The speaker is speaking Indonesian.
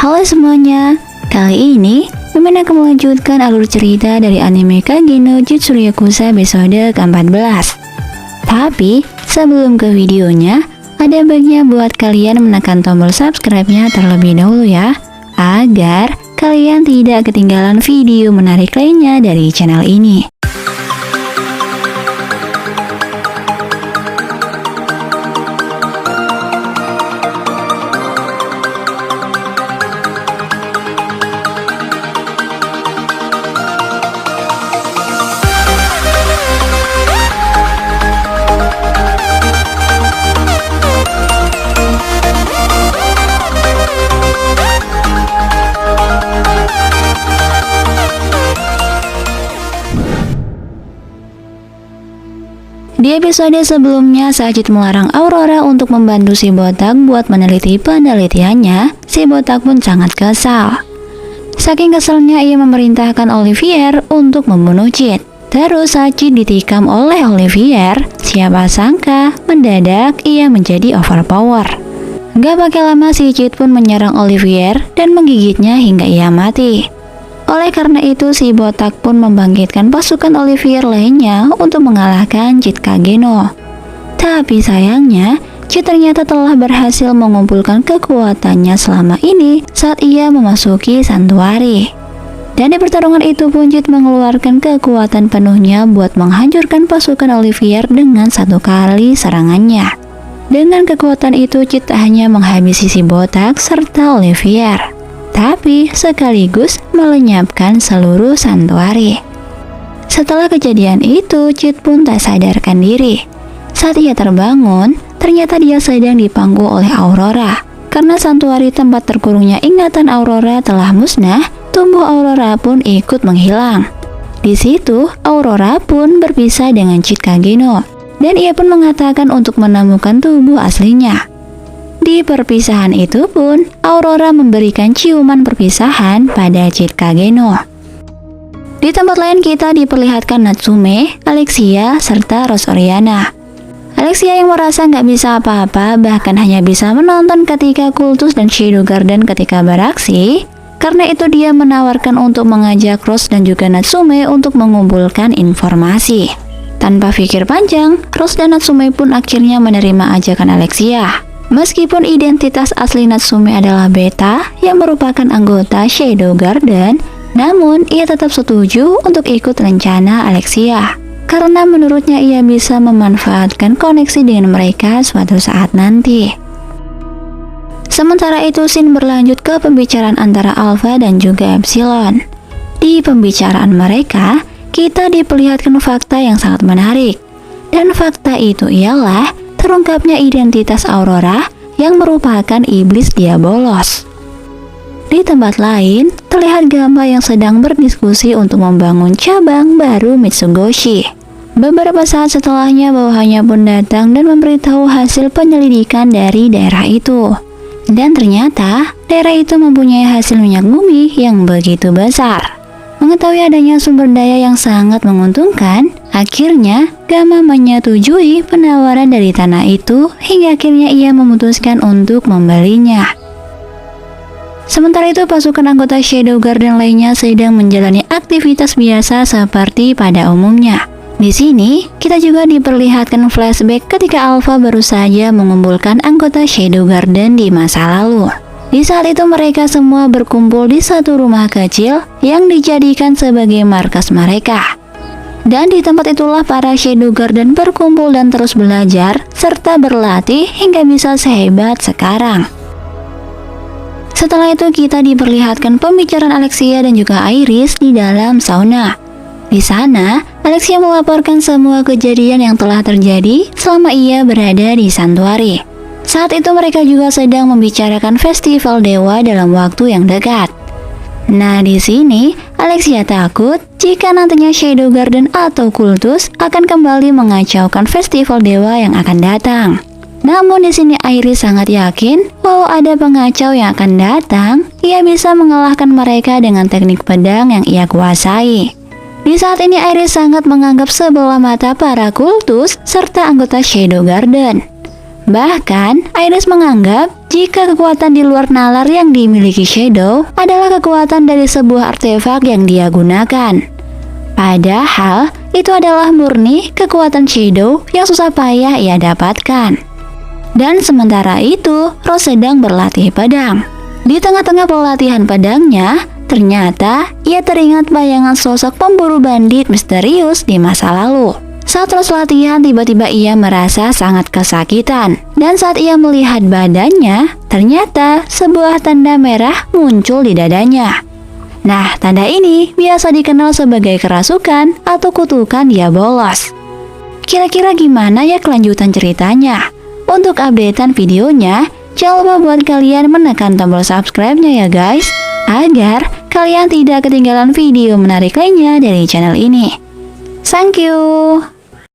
Halo semuanya, kali ini Mimin akan melanjutkan alur cerita dari anime Kage no Jutsu Yakuza episode ke-14. Tapi sebelum ke videonya, ada baiknya buat kalian menekan tombol subscribe-nya terlebih dahulu ya, agar kalian tidak ketinggalan video menarik lainnya dari channel ini. Di episode sebelumnya, Sajid melarang Aurora untuk membantu si botak buat meneliti penelitiannya. Si botak pun sangat kesal. Saking keselnya, ia memerintahkan Olivier untuk membunuh Chit. Terus Sajid ditikam oleh Olivier. Siapa sangka mendadak ia menjadi overpower. Gak pakai lama, si Chit pun menyerang Olivier dan menggigitnya hingga ia mati. Oleh karena itu, si botak pun membangkitkan pasukan Olivier lainnya untuk mengalahkan Chit Kageno. Tapi sayangnya, Chit ternyata telah berhasil mengumpulkan kekuatannya selama ini saat ia memasuki santuari. Dan di pertarungan itu pun Chit mengeluarkan kekuatan penuhnya buat menghancurkan pasukan Olivier dengan satu kali serangannya. Dengan kekuatan itu, Chit tak hanya menghabisi si botak serta Olivier, tapi sekaligus melenyapkan seluruh santuari. Setelah kejadian itu, Chit pun tak sadarkan diri. Saat ia terbangun, ternyata dia sedang dipangku oleh Aurora. Karena santuari tempat terkurungnya ingatan Aurora telah musnah, tubuh Aurora pun ikut menghilang. Di situ, Aurora pun berpisah dengan Chit Kageno, dan ia pun mengatakan untuk menemukan tubuh aslinya. Di perpisahan itu pun, Aurora memberikan ciuman perpisahan pada Chit Kageno. Di tempat lain kita diperlihatkan Natsume, Alexia, serta Rose Oriana. Alexia yang merasa nggak bisa apa-apa, bahkan hanya bisa menonton ketika Kultus dan Shadow Garden ketika beraksi. Karena itu dia menawarkan untuk mengajak Rose dan juga Natsume untuk mengumpulkan informasi. Tanpa pikir panjang, Rose dan Natsume pun akhirnya menerima ajakan Alexia. Meskipun identitas asli Natsume adalah Beta yang merupakan anggota Shadow Garden, namun ia tetap setuju untuk ikut rencana Alexia. Karena menurutnya ia bisa memanfaatkan koneksi dengan mereka suatu saat nanti. Sementara itu, scene berlanjut ke pembicaraan antara Alpha dan juga Epsilon. Di pembicaraan mereka, kita diperlihatkan fakta yang sangat menarik. Dan fakta itu ialah terungkapnya identitas Aurora yang merupakan iblis Diabolos. Di tempat lain, terlihat Gamma yang sedang berdiskusi untuk membangun cabang baru Mitsugoshi. Beberapa saat setelahnya, bawahannya pun datang dan memberitahu hasil penyelidikan dari daerah itu. Dan ternyata, daerah itu mempunyai hasil minyak bumi yang begitu besar. Mengetahui adanya sumber daya yang sangat menguntungkan, akhirnya Gamma menyetujui penawaran dari tanah itu hingga akhirnya ia memutuskan untuk membelinya. Sementara itu, pasukan anggota Shadow Garden lainnya sedang menjalani aktivitas biasa seperti pada umumnya. Di sini, kita juga diperlihatkan flashback ketika Alpha baru saja mengumpulkan anggota Shadow Garden di masa lalu. Di saat itu mereka semua berkumpul di satu rumah kecil yang dijadikan sebagai markas mereka. Dan di tempat itulah para Shadow Garden berkumpul dan terus belajar serta berlatih hingga bisa sehebat sekarang. Setelah itu kita diperlihatkan pembicaraan Alexia dan juga Iris di dalam sauna. Di sana, Alexia melaporkan semua kejadian yang telah terjadi selama ia berada di santuari. Saat itu mereka juga sedang membicarakan festival dewa dalam waktu yang dekat. Nah, di sini Alexia takut jika nantinya Shadow Garden atau Kultus akan kembali mengacaukan festival dewa yang akan datang. Namun di sini Iris sangat yakin bahwa ada pengacau yang akan datang. Ia bisa mengalahkan mereka dengan teknik pedang yang ia kuasai. Di saat ini Iris sangat menganggap sebelah mata para Kultus serta anggota Shadow Garden. Bahkan, Iris menganggap jika kekuatan di luar nalar yang dimiliki Shadow adalah kekuatan dari sebuah artefak yang dia gunakan. Padahal, itu adalah murni kekuatan Shadow yang susah payah ia dapatkan. Dan sementara itu, Rose sedang berlatih pedang. Di tengah-tengah pelatihan pedangnya, ternyata ia teringat bayangan sosok pemburu bandit misterius di masa lalu. Saat terus latihan, tiba-tiba ia merasa sangat kesakitan. Dan saat ia melihat badannya, ternyata sebuah tanda merah muncul di dadanya. Nah, tanda ini biasa dikenal sebagai kerasukan atau kutukan diabolos. Kira-kira gimana ya kelanjutan ceritanya? Untuk updatean videonya, jangan lupa buat kalian menekan tombol subscribe-nya ya guys, agar kalian tidak ketinggalan video menarik lainnya dari channel ini. Thank you.